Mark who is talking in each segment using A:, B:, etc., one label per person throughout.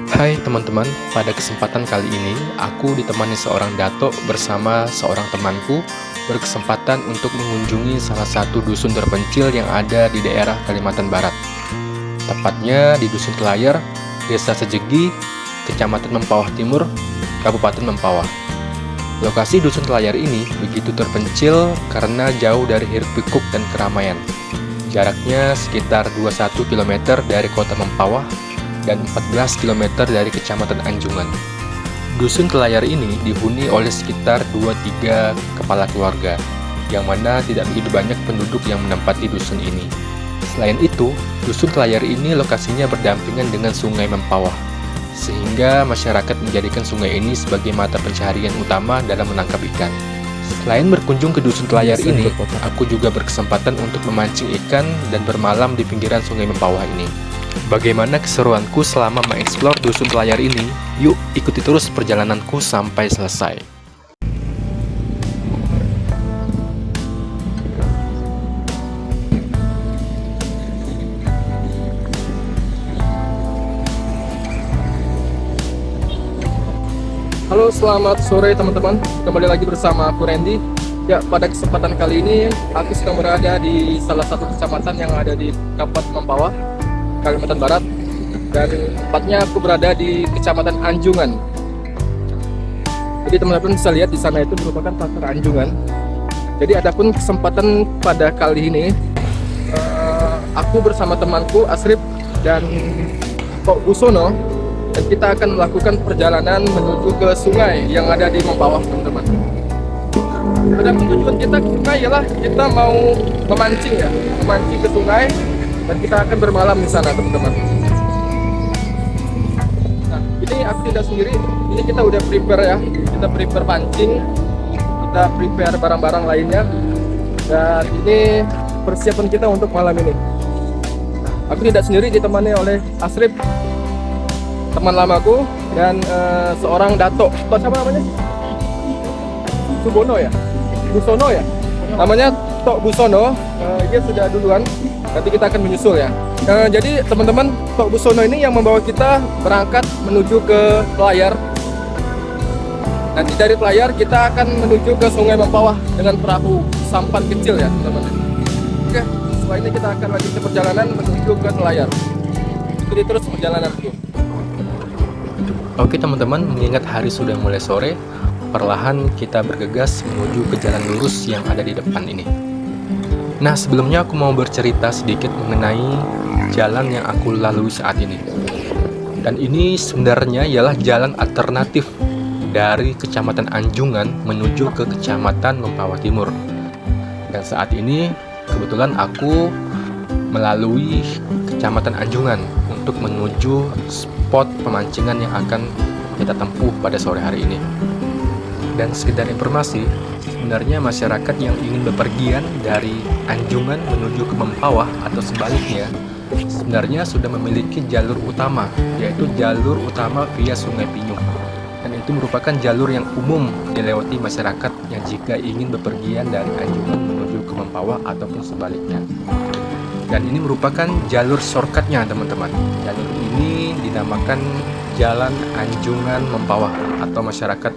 A: Hai teman-teman, pada kesempatan kali ini aku ditemani seorang dato bersama seorang temanku berkesempatan untuk mengunjungi salah satu dusun terpencil yang ada di daerah Kalimantan Barat. Tepatnya di Dusun Telayar, Desa Sejegi, Kecamatan Mempawah Timur, Kabupaten Mempawah. Lokasi Dusun Telayar ini begitu terpencil karena jauh dari hiruk-pikuk dan keramaian. Jaraknya sekitar 21 km dari kota Mempawah dan 14 km dari Kecamatan Anjungan. Dusun Telayar ini dihuni oleh sekitar 2-3 kepala keluarga, yang mana tidak begitu banyak penduduk yang menempati dusun ini. Selain itu, Dusun Telayar ini lokasinya berdampingan dengan Sungai Mempawah, sehingga masyarakat menjadikan sungai ini sebagai mata pencaharian utama dalam menangkap ikan. Selain berkunjung ke Dusun Telayar ini, aku juga berkesempatan untuk memancing ikan dan bermalam di pinggiran Sungai Mempawah ini. Bagaimana keseruanku selama mengeksplor Dusun Telayar ini? Yuk ikuti terus perjalananku sampai selesai. Halo, selamat sore teman-teman. Kembali lagi bersama aku Randy. Ya, pada kesempatan kali ini aku sedang berada di salah satu kecamatan yang ada di Kabupaten Mempawah, Kalimantan Barat, dan tepatnya aku berada di Kecamatan Anjungan. Jadi teman-teman bisa lihat di sana itu merupakan pasar Anjungan. Jadi adapun kesempatan pada kali ini, aku bersama temanku Asrip dan Kok Busono, dan kita akan melakukan perjalanan menuju ke sungai yang ada di Mempawah, teman-teman. Pada tujuan kita ke sungai ialah kita mau memancing ya, memancing ke sungai, dan kita akan bermalam di sana, teman-teman. Nah, ini aku tidak sendiri, ini kita udah prepare ya, kita prepare pancing, kita prepare barang-barang lainnya, dan ini persiapan kita untuk malam ini. Aku tidak sendiri, ditemani oleh Asrip, teman lamaku, dan seorang dato. Siapa namanya? Subono ya? Busono ya? Namanya Tok Busono. Dia sudah duluan, nanti kita akan menyusul ya. Jadi teman-teman, Tok Busono ini yang membawa kita berangkat menuju ke Telayar. Nanti dari Telayar kita akan menuju ke Sungai Mempawah dengan perahu sampan kecil ya teman-teman. Oke, setelah ini kita akan lanjutkan perjalanan menuju ke Telayar. Ikuti terus perjalananku. Oke teman-teman, mengingat hari sudah mulai sore, perlahan kita bergegas menuju ke jalan lurus yang ada di depan ini. Nah, sebelumnya aku mau bercerita sedikit mengenai jalan yang aku lalui saat ini. Dan ini sebenarnya ialah jalan alternatif dari Kecamatan Anjungan menuju ke Kecamatan Mempawah Timur. Dan saat ini kebetulan aku melalui Kecamatan Anjungan untuk menuju spot pemancingan yang akan kita tempuh pada sore hari ini. Dan sekedar informasi, sebenarnya masyarakat yang ingin bepergian dari Anjungan menuju ke Mempawah atau sebaliknya sebenarnya sudah memiliki jalur utama, yaitu jalur utama via Sungai Pinyuh. Dan itu merupakan jalur yang umum dilewati masyarakat yang jika ingin bepergian dari Anjungan menuju ke Mempawah ataupun sebaliknya. Dan ini merupakan jalur shortcutnya teman-teman. Jalur ini dinamakan Jalan Anjungan Mempawah, atau masyarakat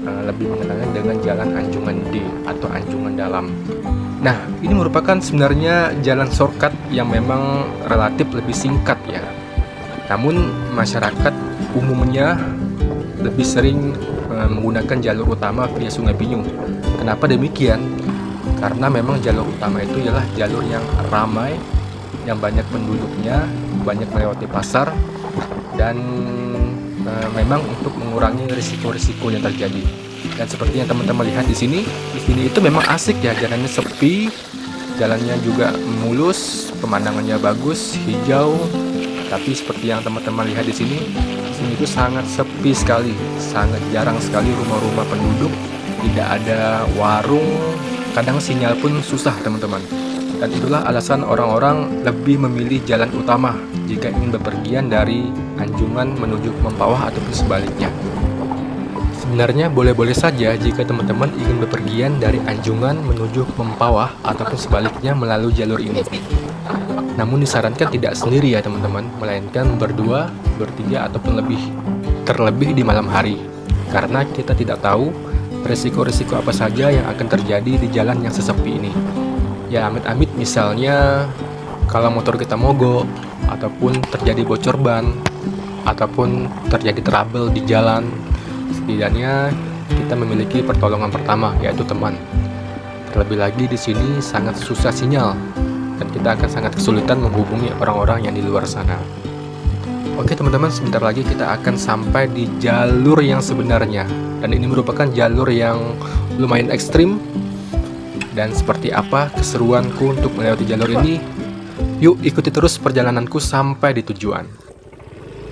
A: lebih mengenalnya dengan Jalan Anjungan D atau Anjungan Dalam. Nah, ini merupakan sebenarnya jalan shortcut yang memang relatif lebih singkat ya. Namun masyarakat umumnya lebih sering menggunakan jalur utama via Sungai Pinyuh. Kenapa demikian? Karena memang jalur utama itu ialah jalur yang ramai, yang banyak penduduknya, banyak melewati pasar, dan memang untuk mengurangi risiko-risiko yang terjadi. Dan seperti yang teman-teman lihat di sini itu memang asik ya, jalannya sepi, jalannya juga mulus, pemandangannya bagus, hijau. Tapi seperti yang teman-teman lihat di sini itu sangat sepi sekali, sangat jarang sekali rumah-rumah penduduk, tidak ada warung. Kadang sinyal pun susah teman-teman. Dan itulah alasan orang-orang lebih memilih jalan utama jika ingin bepergian dari Anjungan menuju ke Mempawah ataupun sebaliknya. Sebenarnya boleh-boleh saja jika teman-teman ingin bepergian dari Anjungan menuju ke Mempawah ataupun sebaliknya melalui jalur ini.
B: Namun disarankan tidak sendiri ya teman-teman, melainkan berdua, bertiga, ataupun terlebih di malam hari. Karena kita tidak tahu resiko-resiko apa saja yang akan terjadi di jalan yang sesepi ini. Ya amit-amit misalnya kalau motor kita mogok, ataupun terjadi bocor ban, ataupun terjadi trouble di jalan, setidaknya kita memiliki pertolongan pertama, yaitu teman. Terlebih lagi di sini sangat susah sinyal, dan kita akan sangat kesulitan menghubungi orang-orang yang di luar sana. Oke teman-teman, sebentar lagi kita akan sampai di jalur yang sebenarnya, dan ini merupakan jalur yang lumayan ekstrim. Dan seperti apa keseruanku untuk melewati jalur ini? Yuk ikuti terus perjalananku sampai di tujuan.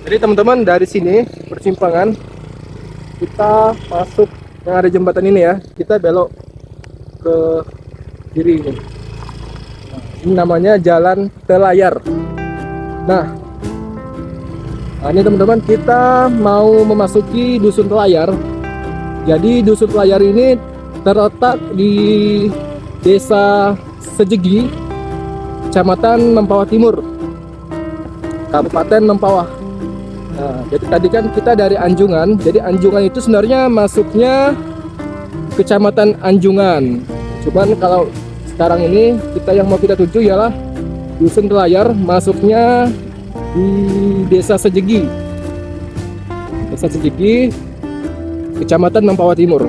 A: Jadi teman-teman, dari sini persimpangan kita masuk yang ada jembatan ini ya, kita belok ke kiri ini. Ini namanya Jalan Telayar. Nah ini teman-teman, kita mau memasuki Dusun Telayar. Jadi Dusun Telayar ini terletak di Desa Sejegi, Kecamatan Mempawah Timur, Kabupaten Mempawah. Nah, jadi tadi kan kita dari Anjungan. Jadi Anjungan itu sebenarnya masuknya Kecamatan Anjungan. Cuman kalau sekarang ini kita yang mau kita tuju ialah Dusun Telayar, masuknya di Desa Sejegi. Desa Sejegi, Kecamatan Mempawah Timur.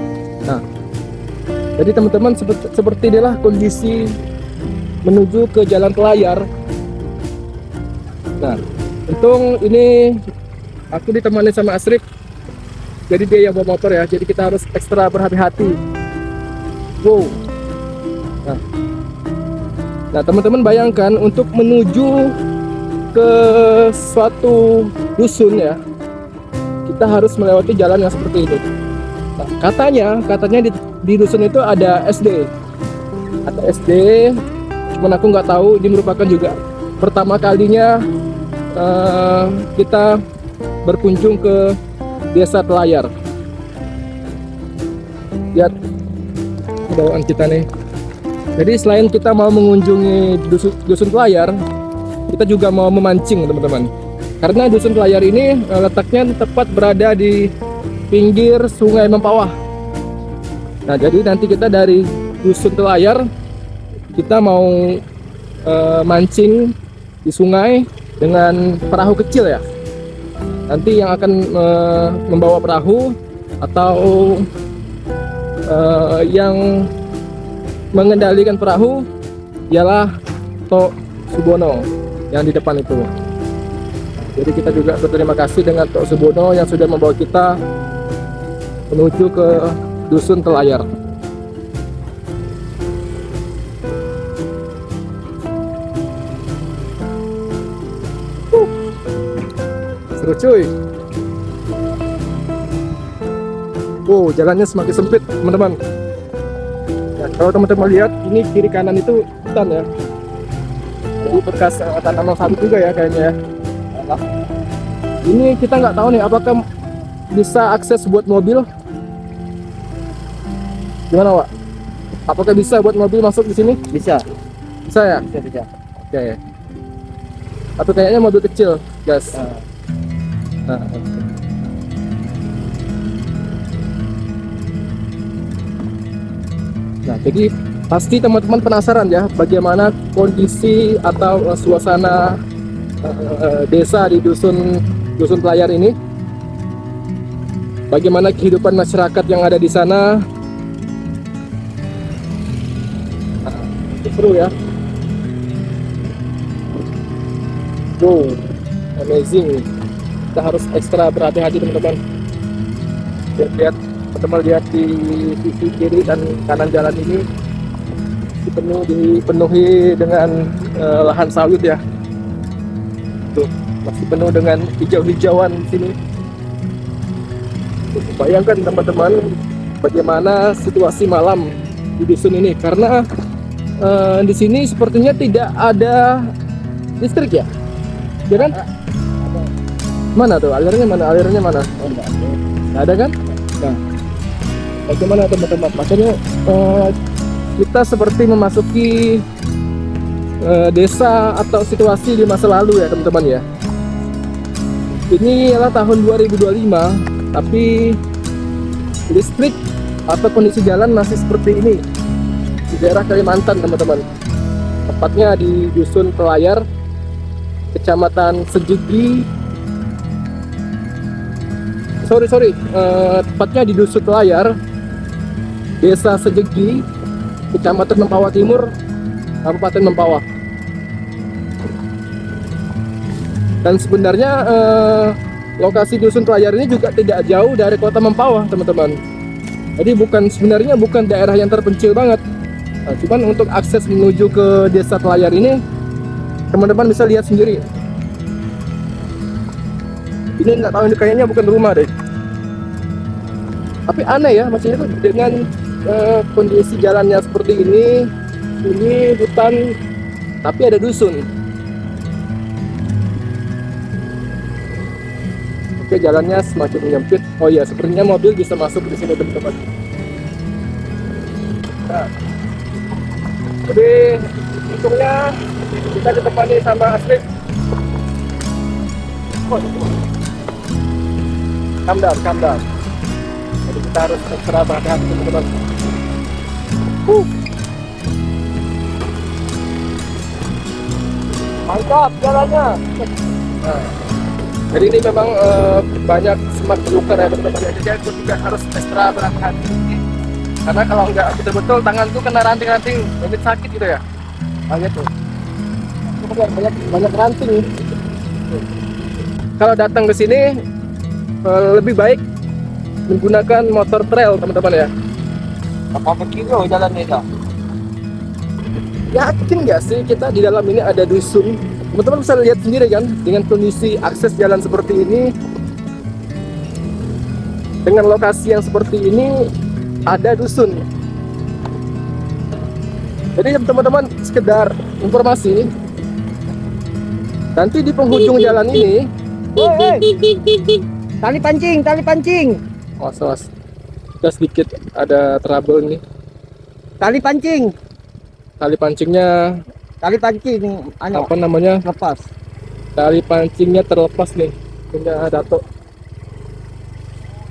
A: Nah, jadi teman-teman seperti inilah kondisi menuju ke Jalan Telayar. Nah, untung ini aku ditemani sama Asrik. Jadi dia yang bawa motor ya. Jadi kita harus ekstra berhati-hati. Wow. Nah, teman-teman bayangkan untuk menuju ke suatu dusun ya, kita harus melewati jalan yang seperti ini. Nah, katanya di dusun itu ada SD. Ada SD. Cuman aku nggak tahu, ini merupakan juga pertama kalinya kita berkunjung ke Desa Telayar. Lihat bawaan kita nih. Jadi selain kita mau mengunjungi Dusun Telayar, kita juga mau memancing teman-teman. Karena Dusun Telayar ini letaknya tepat berada di pinggir Sungai Mempawah. Nah jadi nanti kita dari Dusun Telayar, kita mau mancing di sungai dengan perahu kecil ya. Nanti yang akan membawa perahu atau yang mengendalikan perahu ialah Tok Subono yang di depan itu. Jadi kita juga berterima kasih dengan Tok Subono yang sudah membawa kita menuju ke Dusun Telayar. Seru cuy. Wow, jalannya semakin sempit teman-teman. Ya, kalau teman-teman lihat, ini kiri kanan itu hutan ya. Jadi bekas tanaman sawit juga ya kayaknya ya. Ini kita nggak tahu nih apakah bisa akses buat mobil. Gimana, Wak? Apakah bisa buat mobil masuk di sini?
C: Bisa.
A: Bisa ya?
C: Bisa.
A: Oke. Atau kayaknya mobil kecil, guys. Nah, nah, jadi pasti teman-teman penasaran ya bagaimana kondisi atau suasana desa di Dusun Telayar ini. Bagaimana kehidupan masyarakat yang ada di sana. Seru ya. Wow, amazing. Kita harus ekstra berhati-hati teman-teman. Lihat teman-teman, lihat di sisi kiri dan kanan jalan ini dipenuhi dengan lahan sawit ya. Tuh, masih penuh dengan hijau-hijauan di sini. Bayangkan teman-teman bagaimana situasi malam di dusun ini, karena di sini sepertinya tidak ada listrik ya. Ya kan? Mana tuh alirannya mana? Alirannya mana? Nggak ada kan? Nah, bagaimana teman-teman? Makanya kita seperti memasuki desa atau situasi di masa lalu ya teman-teman ya. Ini adalah tahun 2025, tapi listrik atau kondisi jalan masih seperti ini di daerah Kalimantan teman-teman. Tepatnya di Dusun Telayar, Kecamatan Sejegi. Tepatnya di Dusun Telayar, Desa Sejegi, Kecamatan Mempawah Timur, Kabupaten Mempawah. Dan sebenarnya lokasi Dusun Telayar ini juga tidak jauh dari kota Mempawah teman-teman. Jadi sebenarnya bukan daerah yang terpencil banget. Nah, cuman untuk akses menuju ke Desa Telayar ini teman-teman bisa lihat sendiri. Ini nggak tahu, ini kayaknya bukan rumah deh. Tapi aneh ya, maksudnya itu dengan kondisi jalannya seperti ini hutan, tapi ada dusun. Oke, jalannya semakin menyempit. Oh iya, sepertinya mobil bisa masuk di sini teman-teman. Nah, jadi untungnya kita ditemani sama Asri. Oh, calm down. Jadi kita harus ekstra berhati-hati teman-teman. Mantap jalannya. Nah, jadi ini memang banyak semak belukar ya teman-teman. Jadi aku juga harus ekstra berhati-hati. Karena kalau nggak betul-betul tanganku kena ranting-ranting, jadi sakit gitu ya. Nah gitu. Banyak ranting. Kalau datang ke sini lebih baik menggunakan motor trail teman-teman ya.
C: Apa kilo jalannya itu?
A: Yakin nggak sih kita di dalam ini ada dusun? Teman-teman bisa lihat sendiri kan, dengan kondisi akses jalan seperti ini, dengan lokasi yang seperti ini, ada dusun. Jadi teman-teman, sekedar informasi, nanti di penghujung jalan ini,
C: Tali pancing.
A: awas, kita sedikit ada trouble nih.
C: Tali pancing.
A: Tali pancingnya apa namanya?
C: Lepas.
A: Tali pancingnya terlepas nih, punya Dato.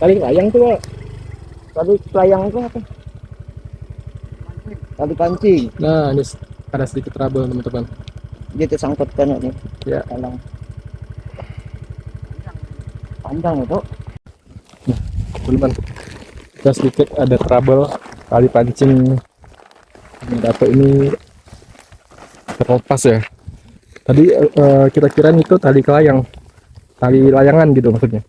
A: Tali layang tuh, Pak.
C: Tali layang itu apa? Tali pancing.
A: Nah, ini ada sedikit trouble teman-teman.
C: Dia tersangkut kan ini.
A: Ya.
C: Panjang itu.
A: Teman-teman, kita sedikit ada trouble, tali pancing Dato ini terlepas ya. Tadi kita kira itu tali layangan gitu maksudnya.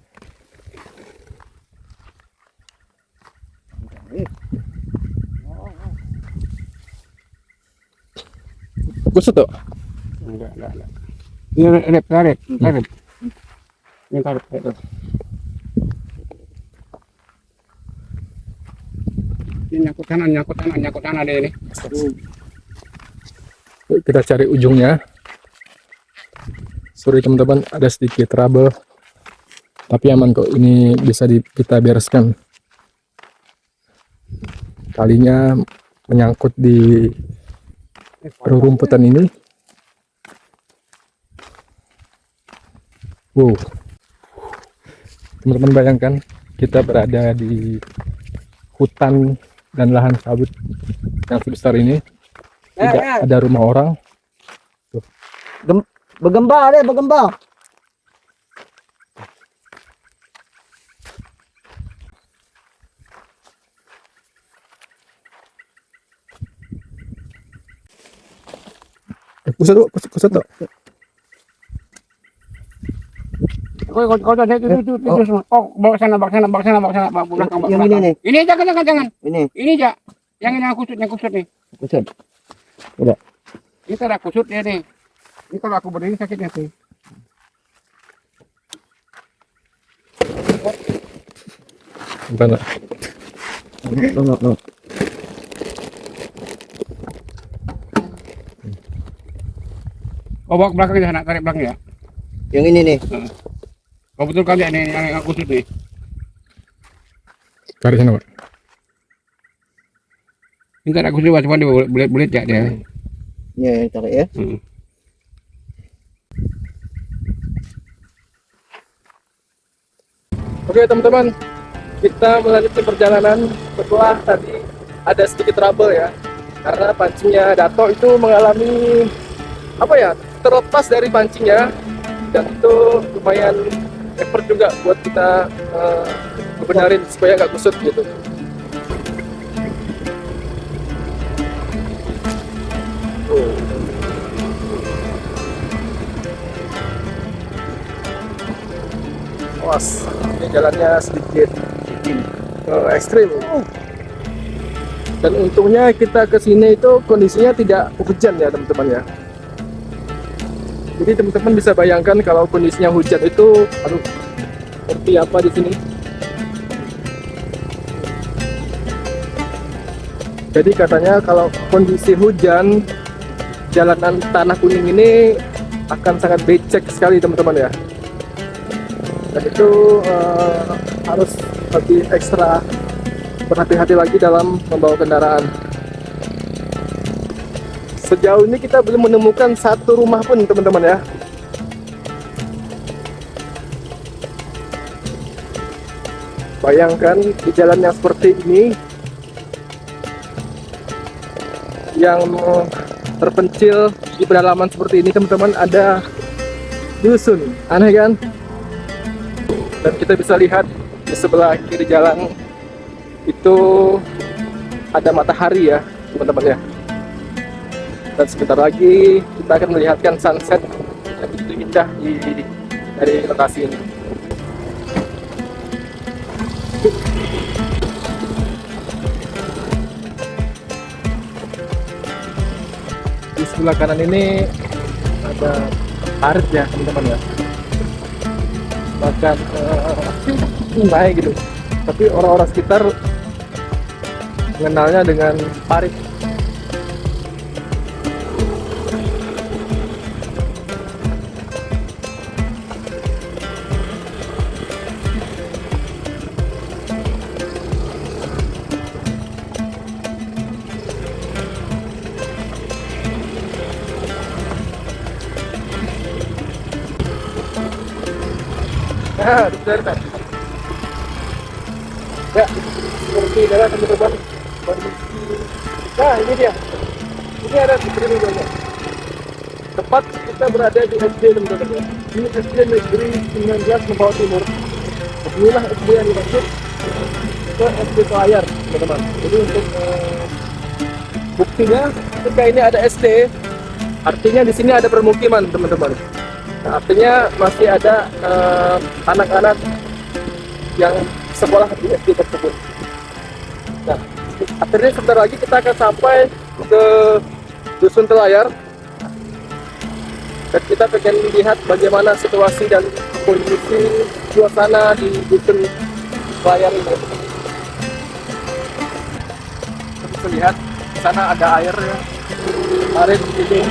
A: Kusut tuh?
C: Enggak. Ini tarik. Ini tarik. Ini nyangkut tanah deh ini.
A: Yuk, kita cari ujungnya. Sorry teman-teman, ada sedikit trouble, tapi aman kok, ini bisa kita bereskan. Talinya menyangkut di rerumputan ini. Wow, teman-teman bayangkan kita berada di hutan dan lahan sawit yang sebesar ini, tidak ada rumah orang.
C: Bergembang.
A: Kusut tuh.
D: Kau itu. Oh, bawa sana, belakang.
C: Yang ini nih.
D: Ini jangan.
C: Ini.
D: Ini aja. Yang ini yang kusut nih.
C: Kusut. Udah.
D: Ini ada kusut dia nih. Ini kalau aku berdiri sakitnya sih.
A: Gimana?
C: No.
D: Oh, bawa ke belakang sana, tarik belakang ya.
C: Yang ini nih.
D: Oh, betul kali ini yang kusut nih.
A: Tarik sana, Pak.
D: Ini kan aku coba dia boleh ya dia.
E: Ya, yang tarik ya.
A: Oke teman-teman, kita melanjutkan perjalanan setelah tadi ada sedikit trouble ya, karena pancingnya Dato itu mengalami apa ya, terlepas dari pancingnya, dan itu lumayan effort juga buat kita benerin supaya nggak kusut gitu. Awas, ini jalannya sedikit ekstrim. Dan untungnya kita kesini itu kondisinya tidak hujan ya teman-teman ya. Jadi teman-teman bisa bayangkan kalau kondisinya hujan itu, aduh, seperti apa di sini. Jadi katanya kalau kondisi hujan, jalanan tanah kuning ini akan sangat becek sekali teman-teman ya. Dan itu harus lebih ekstra berhati-hati lagi dalam membawa kendaraan. Sejauh ini kita belum menemukan satu rumah pun teman-teman ya. Bayangkan di jalan yang seperti ini, yang terpencil di pedalaman seperti ini teman-teman, ada dusun. Aneh kan? Dan kita bisa lihat di sebelah kiri jalan itu ada matahari ya teman-teman ya. Dan sebentar lagi kita akan melihatkan sunset yang begitu indah dari lokasi ini. Di sebelah kanan ini ada parit ya teman-teman ya. Bahkan sungai gitu, tapi orang-orang sekitar mengenalnya dengan parit. Nah, benar kan? Ya, seperti inilah teman-teman kondisi. Nah, ini dia. Ini ada di sini juga. Tepat kita berada di SD teman-teman ya. Ini SD Negeri 19 Membawa Timur. Inilah SD yang dimaksud ke SD Selayar teman-teman. Jadi untuk buktinya ketika ini ada SD, artinya di sini ada permukiman teman-teman. Nah, artinya masih ada anak-anak yang sekolah di SD tersebut. Nah, akhirnya sebentar lagi kita akan sampai ke Dusun Telayar, dan kita pengen lihat bagaimana situasi dan kondisi suasana di Dusun Telayar ini. Kita bisa lihat di sana ada air ya, air di sini.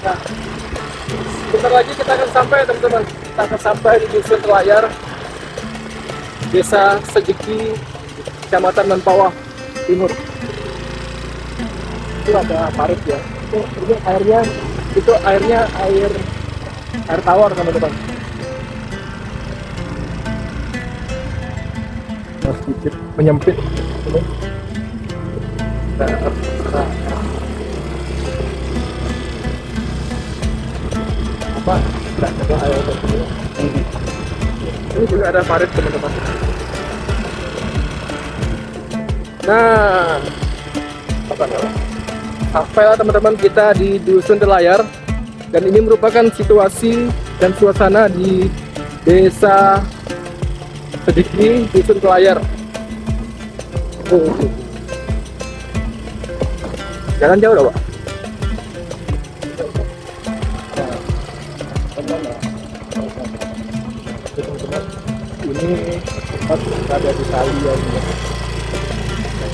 A: Nah, sebentar lagi kita akan sampai teman-teman. Kita akan sampai di Dusun Telayar, Desa Sejeki, Kecamatan Mempawah Timur. Itu ada parit ya. Ini airnya, itu airnya air tawar teman-teman. Nah, sedikit menyempit. Apa? Tidak ada air tersebut. Ini juga ada parit teman-teman. Nah, apa namanya? Sampailah teman-teman kita di Dusun Telayar, dan ini merupakan situasi dan suasana di Desa Sejeki, Dusun Telayar. Jalan jauh dah, Pak. Ini tempat kita ada di Sali ya.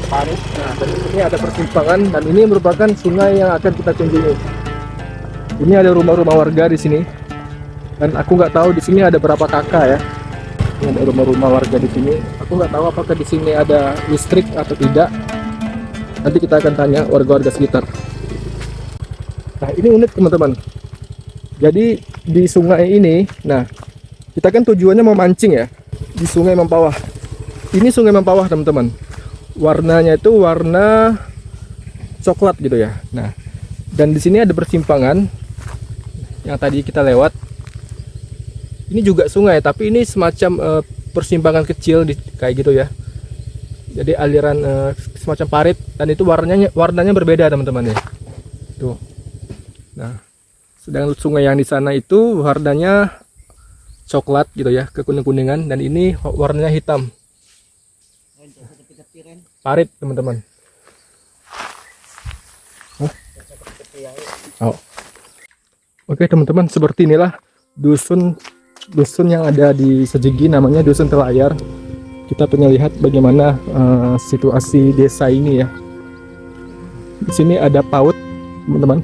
A: Paris. Nah, dan ini ada persimpangan dan ini merupakan sungai yang akan kita kunjungi. Ini ada rumah-rumah warga di sini. Dan aku nggak tahu di sini ada berapa kakak ya. Ini ada rumah-rumah warga di sini. Aku nggak tahu apakah di sini ada listrik atau tidak. Nanti kita akan tanya warga-warga sekitar. Nah, ini unik teman-teman. Jadi di sungai ini, nah kita kan tujuannya mau mancing ya di Sungai Mempawah. Ini Sungai Mempawah teman-teman. Warnanya itu warna coklat gitu ya. Nah, dan di sini ada persimpangan yang tadi kita lewat. Ini juga sungai, tapi ini semacam persimpangan kecil kayak gitu ya. Jadi aliran semacam parit dan itu warnanya berbeda teman-teman ya. Tuh. Nah, sedangkan sungai yang di sana itu warnanya coklat gitu ya, kekuning-kuningan, dan ini warnanya hitam. Parit teman-teman. Oh. Oke teman-teman, seperti inilah dusun yang ada di Sejegi, namanya Dusun Telayar. Kita pengen lihat bagaimana situasi desa ini ya. Di sini ada PAUD teman-teman,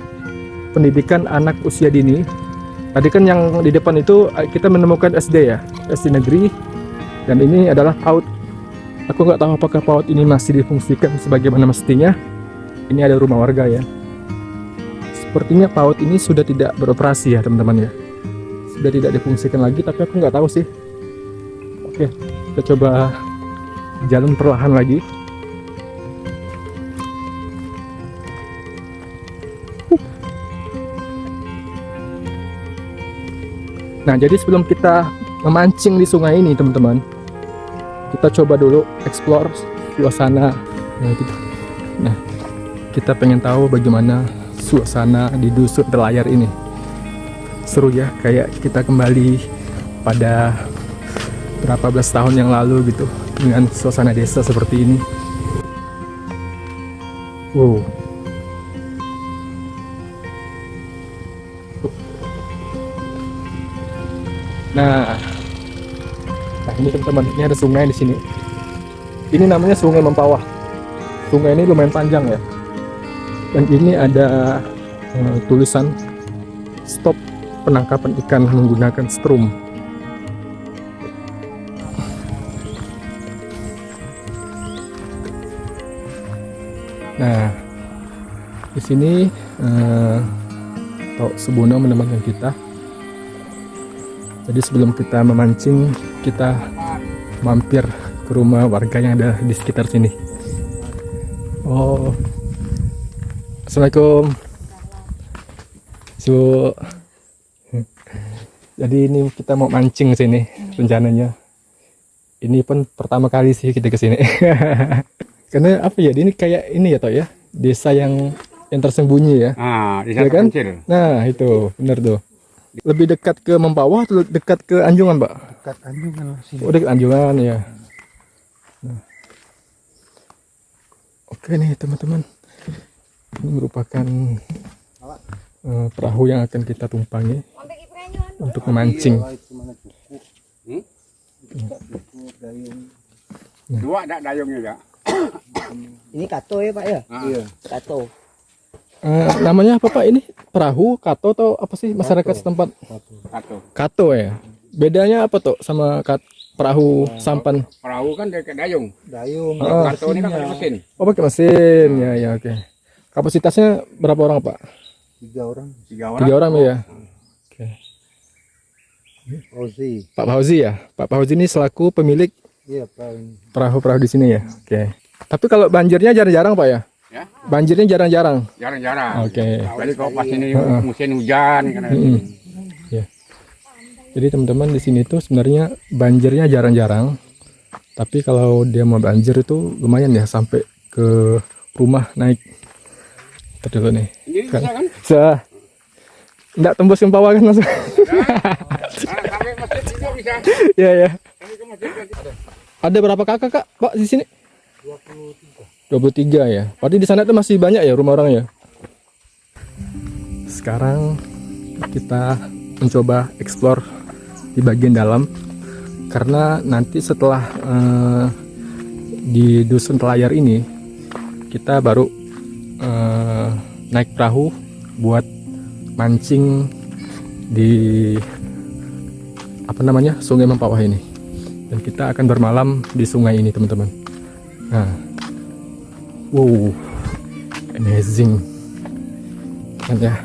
A: pendidikan anak usia dini. Tadi kan yang di depan itu kita menemukan SD ya, SD negeri, dan ini adalah PAUD. Aku nggak tahu apakah PAUD ini masih difungsikan sebagaimana mestinya. Ini ada rumah warga ya. Sepertinya PAUD ini sudah tidak beroperasi ya teman-teman ya. Sudah tidak difungsikan lagi, tapi aku nggak tahu sih. Oke, kita coba jalan perlahan lagi. Nah, jadi sebelum kita memancing di sungai ini teman-teman, kita coba dulu explore suasana. Nah, kita pengen tahu bagaimana suasana di Dusun Telayar ini. Seru ya, kayak kita kembali pada berapa belas tahun yang lalu gitu, dengan suasana desa seperti ini. Wow. Nah, ini teman-teman, ini ada sungai di sini. Ini namanya Sungai Mempawah. Sungai ini lumayan panjang ya. Dan ini ada tulisan stop penangkapan ikan menggunakan strum. Nah, di sini Tok Subono menemukan kita. Jadi sebelum kita memancing, kita mampir ke rumah warga yang ada di sekitar sini. Oh, assalamualaikum. Jadi ini kita mau mancing ke sini rencananya. Ini pun pertama kali sih kita ke sini. Karena apa ya? Ini kayak ini ya Tok ya, desa yang tersembunyi ya.
D: Desa
A: Ya kan?
D: terpencil.
A: Nah itu benar tuh. Lebih dekat ke Mempawah atau dekat ke Anjungan, Pak?
C: Dekat Anjungan sih.
A: Oh, dekat Anjungan ya. Nah. Oke nih teman-teman, ini merupakan perahu yang akan kita tumpangi untuk memancing.
D: Dua ada dayungnya ya.
E: Ini kato ya Pak ya?
D: Iya.
E: Kato.
A: Namanya apa Pak ini? Perahu, kato atau apa sih masyarakat setempat?
D: Satu.
A: Kato ya. Bedanya apa tuh sama perahu sampan?
D: Perahu kan kayak dayung.
C: Dayung.
D: Kartu ini kan pakai mesin.
A: Oh pakai mesin, ya oke. Kapasitasnya berapa orang Pak?
C: 3 orang.
D: 3 orang.
A: 3 orang ya. Oke.
C: Ozi.
A: Pak Fauzi ya. Pak Fauzi ini selaku pemilik
C: Iya,
A: perahu-perahu di sini ya. Oke. Tapi kalau banjirnya jarang-jarang Pak ya?
D: Ya.
A: Banjirnya jarang-jarang.
D: Jarang-jarang.
A: Oke.
D: Jadi kalau pas ini musim hujan kan.
A: Ya. Jadi teman-teman di sini tuh sebenarnya banjirnya jarang-jarang. Tapi kalau dia mau banjir itu lumayan ya, sampai ke rumah naik. Ntar dulu nih.
D: Ini bisa kan?
A: Bisa. Nggak tembus ke bawah kan langsung.
D: Sampai masjid juga bisa.
A: Ya ya.
D: Sampai ke masjid juga.
A: Ada berapa kakak Kak Pak di sini? 23 ya. Berarti di sana tuh masih banyak ya rumah orang ya. Sekarang kita mencoba explore di bagian dalam. Karena nanti setelah di Dusun Telayar ini kita baru naik perahu buat mancing di Sungai Mempawah ini, dan kita akan bermalam di sungai ini teman-teman. Nah, wow, amazing kan ya.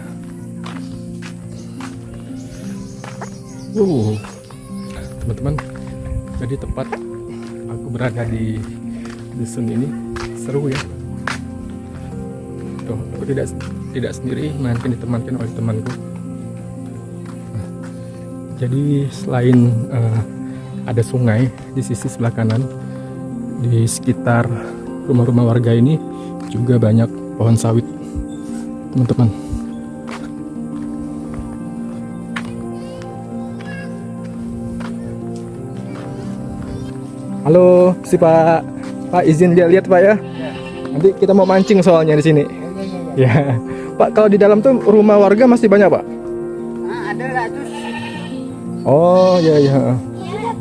A: Teman-teman, jadi tempat aku berada di dusun ini seru ya. Tuh, aku tidak sendiri, melainkan ditemankan oleh temanku. Nah, jadi selain ada sungai di sisi sebelah kanan, di sekitar rumah-rumah warga ini juga banyak pohon sawit, teman-teman. Halo, si Pak izin lihat Pak ya. Nanti kita mau mancing soalnya di sini. Ya, Pak, kalau di dalam tuh rumah warga masih banyak Pak?
E: Ada ratus.
A: Oh ya ya.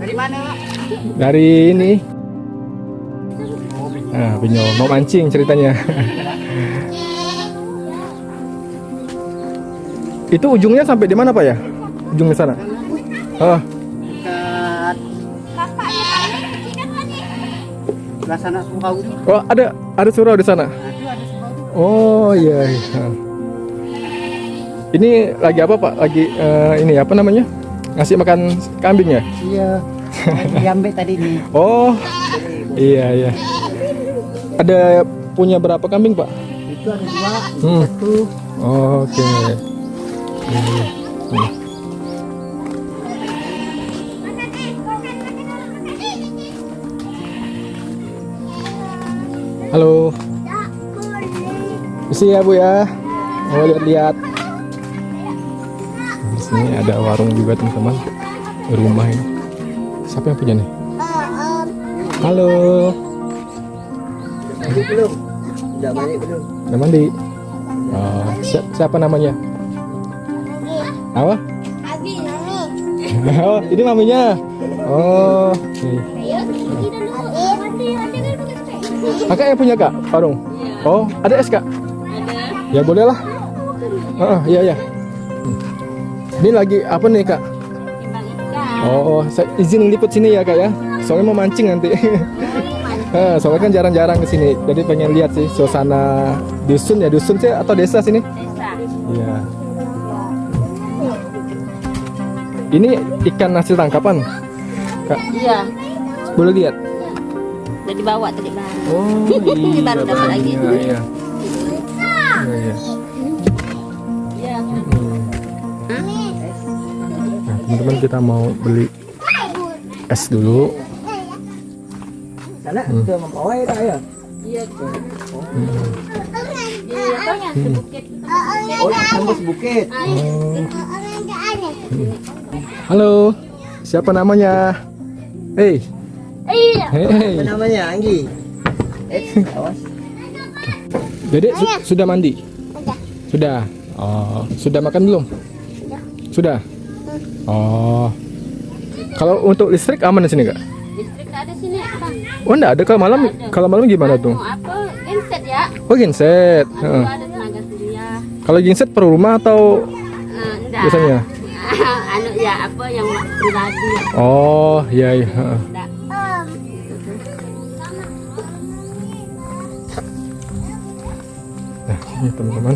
E: Dari mana Pak?
A: Dari ini. Nah, Binyo mau mancing ceritanya. Itu ujungnya sampai di mana Pak ya? Ujungnya sana. Oh,
E: Dekat sana surau.
A: oh ada surau di sana. Oh iya. Iya. Ini lagi apa Pak? Lagi ini apa namanya? Ngasih makan kambing ya?
E: Iya. Diambil tadi nih.
A: Oh iya iya. Ada punya berapa kambing Pak?
E: Itu ada 2,
A: Hmm.
E: 1.
A: Oke. Iya, iya. Halo. Isi ya Bu ya. Mau lihat-lihat. Di sini ada warung juga teman-teman. Rumah ini. Siapa yang punya nih? Halo.
E: Mandi belum? Udah mandi belum?
A: Udah mandi? Oh, siapa namanya? Apa? Oh, ini maminya. Oh, nih. Kakak yang punya Kak, warung? Oh, ada es Kak? Ada. Ya boleh lah. Iya ya. Ini lagi apa nih Kak? Oh, saya izin liput sini ya Kak ya. Soalnya mau mancing nanti. Soalnya kan jarang-jarang ke sini. Jadi pengen lihat sih suasana dusun ya, dusun sih atau desa sini? Desa. Iya. Ini ikan hasil tangkapan, Kak?
F: Iya.
A: Boleh lihat?
F: Udah dibawa tadi bang.
A: Oh, iya.
F: Baru dapat lagi.
A: Iya, iya. Iya.
F: Iya.
A: Nah, teman-teman kita mau beli es dulu.
E: Sana itu Mempawah ya Pak ya?
F: Iya. Iya, apanya? Sebukit.
E: Oh, tembus bukit.
A: Halo, siapa namanya? Hei. Hei.
E: Apa namanya? Anggi. Awas.
A: Dedek sudah mandi? Sudah. Oh, sudah makan belum? Sudah. Oh. Kalau untuk listrik aman di sini, Kak?
F: Listrik nggak ada sini bang.
A: Oh, enggak ada. Kalau malam gimana tuh?
F: Mau apa? Genset ya.
A: Oh, genset.
F: Aduh, ada tenaga surya.
A: Kalau genset per rumah atau
F: Enggak.
A: biasanya?
F: Anu ya apa yang pribadi.
A: Oh, iya iya.
F: Enggak.
A: Nah, ini teman-teman.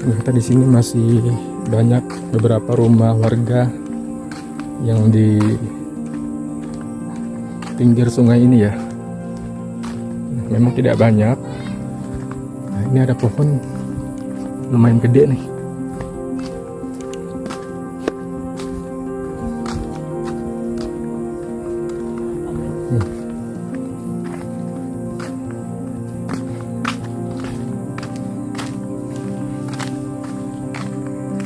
A: Ternyata di sini masih banyak beberapa rumah warga yang di pinggir sungai ini ya. Memang tidak banyak. Nah, ini ada pohon lumayan gede nih.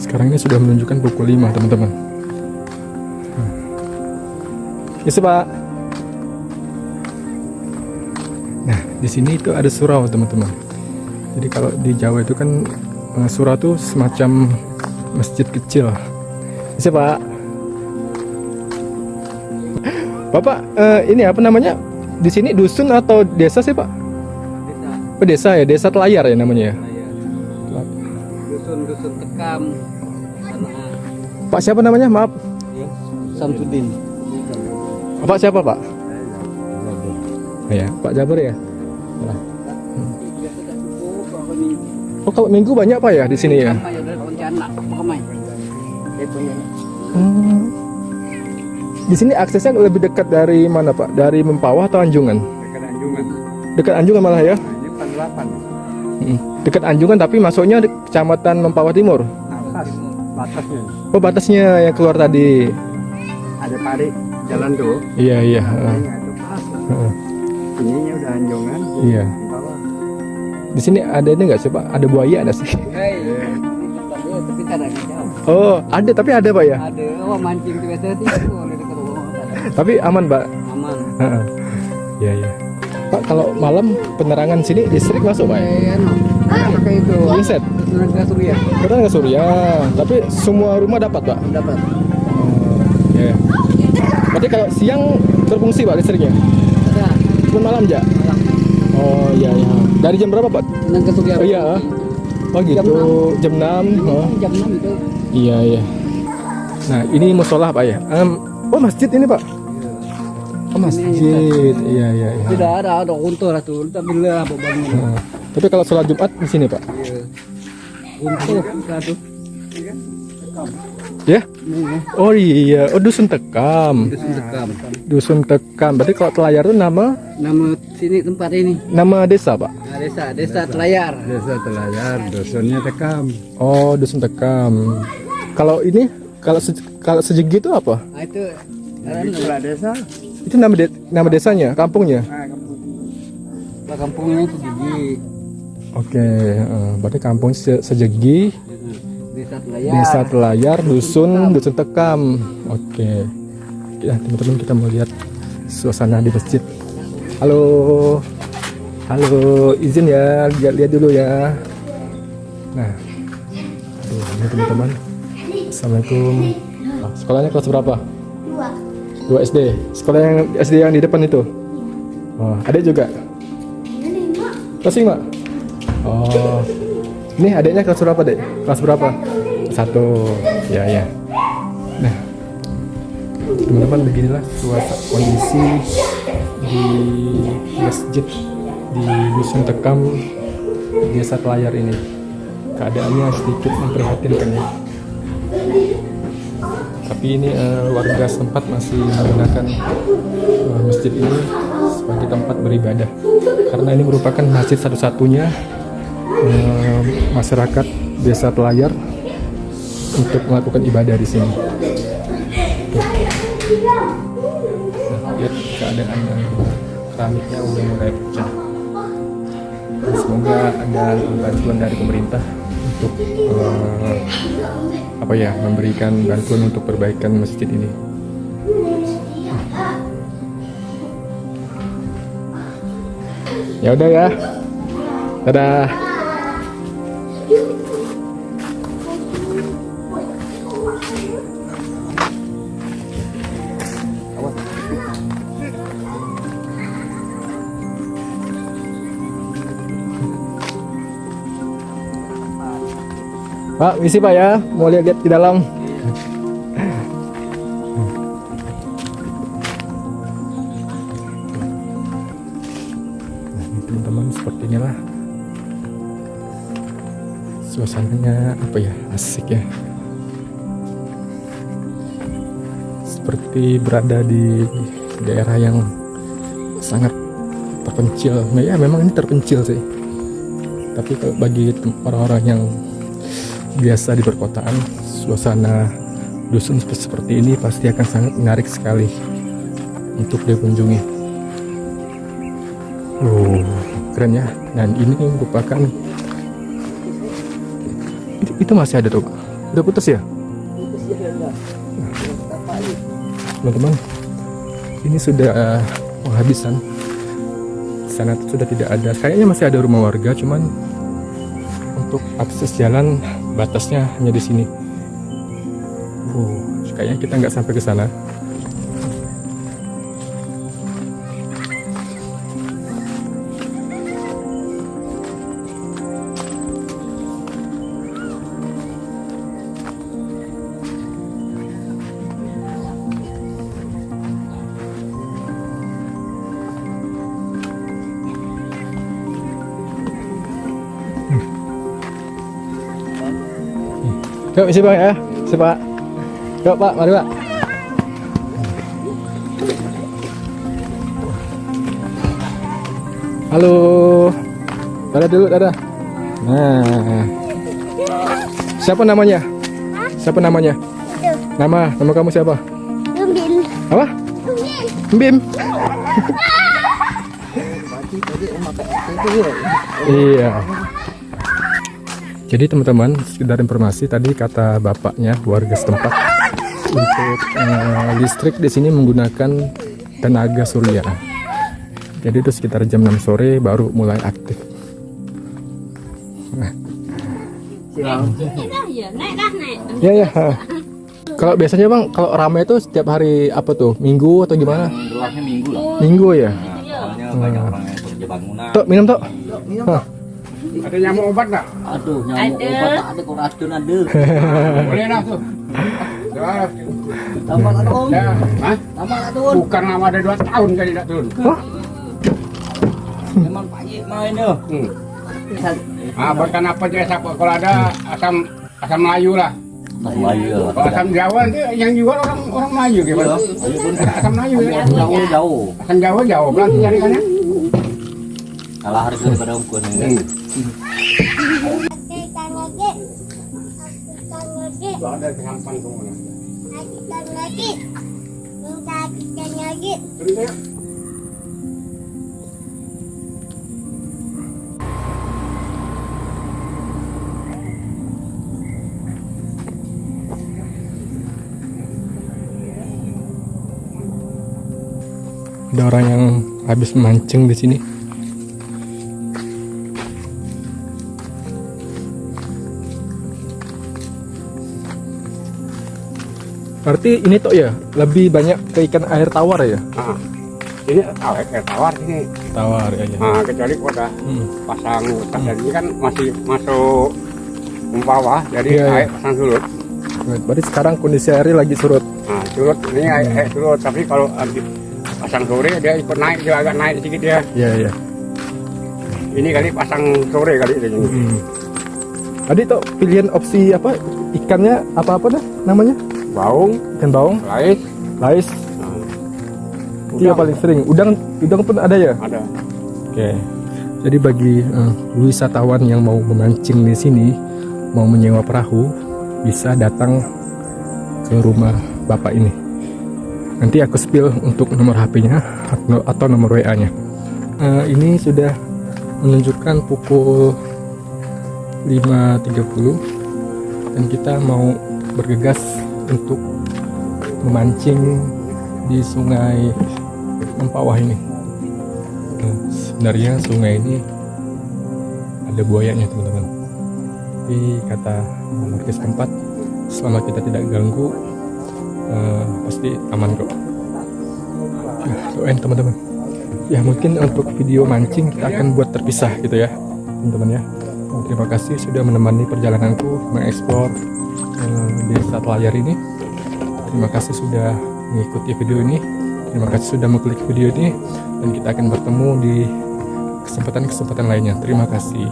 A: Sekarang ini sudah menunjukkan pukul 5 teman-teman. Yes Pak. Nah di sini itu ada surau teman-teman. Jadi kalau di Jawa itu kan surau itu semacam masjid kecil. Yes Pak. Bapak ini apa namanya? Di sini dusun atau desa sih Pak?
E: Desa.
A: Oh, desa ya, desa Telayar ya namanya ya.
E: Dusun Tekam.
A: Pak siapa namanya? Maaf.
E: Samsudin.
A: Bapak siapa Pak? Ya, Pak Jabar ya. Nah. Oh kalau minggu banyak Pak ya di sini ya? Hmm. Di sini aksesnya lebih dekat dari mana Pak? Dari Mempawah atau Anjungan?
C: Dekat Anjungan.
A: Dekat Anjungan malah ya?
C: Nah, ini 48.
A: Dekat Anjungan tapi masuknya di Kecamatan Mempawah Timur.
C: Atas batasnya.
A: Oh batasnya yang keluar tadi.
C: Ada parit jalan tuh.
A: Iya iya.
C: Nah, itu pas. Ininya udah Anjungan.
A: Iya.
C: Di bawah.
A: Di sini ada ini nggak sih Pak? Ada buaya ada sih?
E: Tapi tak ada jauh.
A: Oh ada tapi ada Pak ya?
E: Ada mancing biasa itu oleh dekat rumah.
A: Tapi aman Pak.
E: Aman.
A: Heeh. Iya iya. Pak kalau malam penerangan sini listrik masuk Pak ya?
E: Pakai itu.
A: Inset.
E: Tenaga surya.
A: Tenaga surya. Tapi semua rumah dapat Pak?
E: Dapat.
A: Oh, iya. Berarti kalau siang berfungsi Pak listriknya?
E: Ada.
A: Cuma malam aja?
E: Malam.
A: Oh iya iya. Dari jam berapa Pak?
E: Tenaga surya.
A: Oh iya. Oh gitu. Jam 6. Oh.
E: Jam 6 itu.
A: Iya iya. Nah ini musola Pak ya? Oh masjid ini Pak? Oh masjid. Iya iya iya.
E: Tidak ada untur lah tuh. Tapi lah bangun.
A: Nah, tapi kalau sholat Jumat di sini Pak?
E: Untur satu.
A: Ya? Oh iya. Oh dusun Tekam.
E: Dusun Tekam.
A: Dusun Tekam. Berarti kalau Telayar itu nama
E: Nama sini tempat ini.
A: nama desa Pak?
E: Nah, desa Telayar.
C: Desa Telayar, dusunnya Tekam.
A: Oh dusun Tekam. Kalau ini kalau Sejegi itu apa?
E: Nah, itu
C: Itulah desa.
A: Itu nama desanya, kampungnya.
E: kampungnya itu gigi.
A: Oke, berarti kampung Sejegi,
E: Desa Telayar.
A: Desa Telayar, dusun Tekam. Oke. Ya, teman-teman kita mau lihat suasana di masjid. Halo. Halo, izin ya, lihat dulu ya. Nah. Aduh, ini teman-teman. Assalamualaikum. Ah, sekolahnya kelas berapa? 2 SD. Sekolah yang SD yang di depan itu. Oh, ada juga. Kelas 5. Oh. Ini adiknya kelas berapa, Dek? Kelas berapa? 1. Ya, ya. Nah. Teman-teman, beginilah suasana kondisi di masjid di Dusun Tekam Desa Telayar ini. Keadaannya sedikit memprihatinkan ya. Tapi ini warga setempat masih menggunakan masjid ini sebagai tempat beribadah karena ini merupakan masjid satu-satunya masyarakat Desa Telayar untuk melakukan ibadah di sini. Nah, lihat keadaan keramiknya udah mulai pecah. Semoga ada bantuan dari pemerintah untuk memberikan bantuan untuk perbaikan masjid ini. Ya udah ya. Dadah. Pak, misi Pak ya, mau lihat-lihat di dalam. Nah, teman-teman, seperti inilah suasananya, apa ya, asik ya. Seperti berada di daerah yang sangat terpencil. Ya, memang ini terpencil sih. Tapi bagi orang-orang yang biasa di perkotaan, suasana dusun seperti ini pasti akan sangat menarik sekali untuk dikunjungi. Keren ya. Dan ini merupakan itu masih ada tuh Pak. Udah putus ya? Teman-teman, ini sudah penghabisan. Di sana sudah tidak ada. Kayaknya masih ada rumah warga, cuman untuk akses jalan batasnya hanya di sini. Kayaknya kita nggak sampai ke sana. Yuk isi Bang ya. Isi Pak. Yuk Pak, mari Pak. Halo. Dadah dulu, dadah. Nah. Siapa namanya? Siapa namanya? Nama kamu siapa?
F: Bim.
A: Apa? Bim. Iya. Jadi teman-teman, sekedar informasi tadi kata bapaknya warga setempat untuk listrik di sini menggunakan tenaga surya. Jadi itu sekitar jam 6 sore baru mulai aktif. Nah.
F: Ya, naik dah naik.
A: Ya ya. Kalau biasanya Bang, kalau ramai itu setiap hari apa tuh? Minggu atau gimana?
G: Luasnya minggu lah.
A: Minggu ya.
G: Soalnya banyak orang yang kerja bangunan.
A: Tok, minum Tok. Hah.
D: Ada nyamuk obat nggak?
E: Aduh, nyamuk
F: Ada.
E: obat tak ada kok racun ada.
D: Boleh lah tuh. Ya,
E: Tambah lah Om.
D: ya. Hah?
E: Tambah lah Tun.
D: Bukan lama ada 2 tahun kali tak turun.
E: Memang Pak Yik main dah.
D: Bukan apa aja siapa kalau ada asam Melayu lah.
G: Melayu lah.
D: Kalau asam Jawa itu yang jual orang Melayu gimana? Asam Melayu ya.
G: Jauh.
D: Asam Jawa jauh. Nanti carikannya.
G: Kalah harga daripada ungkun ini.
D: Ada kehampan kemana?
A: Ada orang yang habis memancing di sini. Berarti ini Tok ya, lebih banyak ke ikan air tawar ya?
D: Ah, ini air tawar ini.
A: Tawar ya. Ya.
D: Nah, kecuali pada pasang hutan dan ini kan masih masuk bawah, jadi
A: Iya, iya.
D: air pasang surut.
A: Berarti sekarang kondisi airnya lagi surut.
D: Nah, surut ini air surut, tapi kalau habis pasang sore dia ikut naik, dia agak naik sedikit ya.
A: Iya iya.
D: Ini kali pasang sore kali ini.
A: Tadi Tok pilihan opsi apa? Ikannya apa dah namanya?
D: Baung,
A: Ikan baung,
D: lais,
A: lais. Itu yang paling sering. Udang pun ada ya?
D: ada.
A: Oke. Jadi bagi wisatawan yang mau memancing di sini, mau menyewa perahu, bisa datang ke rumah Bapak ini. Nanti aku spill untuk nomor HP-nya atau nomor WA-nya. Ini sudah menunjukkan pukul 5.30 dan kita mau bergegas untuk memancing di Sungai Mempawah ini. Sebenarnya sungai ini ada buayanya teman-teman. Tapi kata warga setempat, selama kita tidak ganggu, pasti aman kok. Doain teman-teman. Ya mungkin untuk video mancing kita akan buat terpisah gitu ya teman-teman ya. Terima kasih sudah menemani perjalananku mengeksplor desa Telayar ini. Terima kasih sudah mengikuti video ini. Terima kasih sudah mengklik video ini dan kita akan bertemu di kesempatan-kesempatan lainnya. Terima kasih.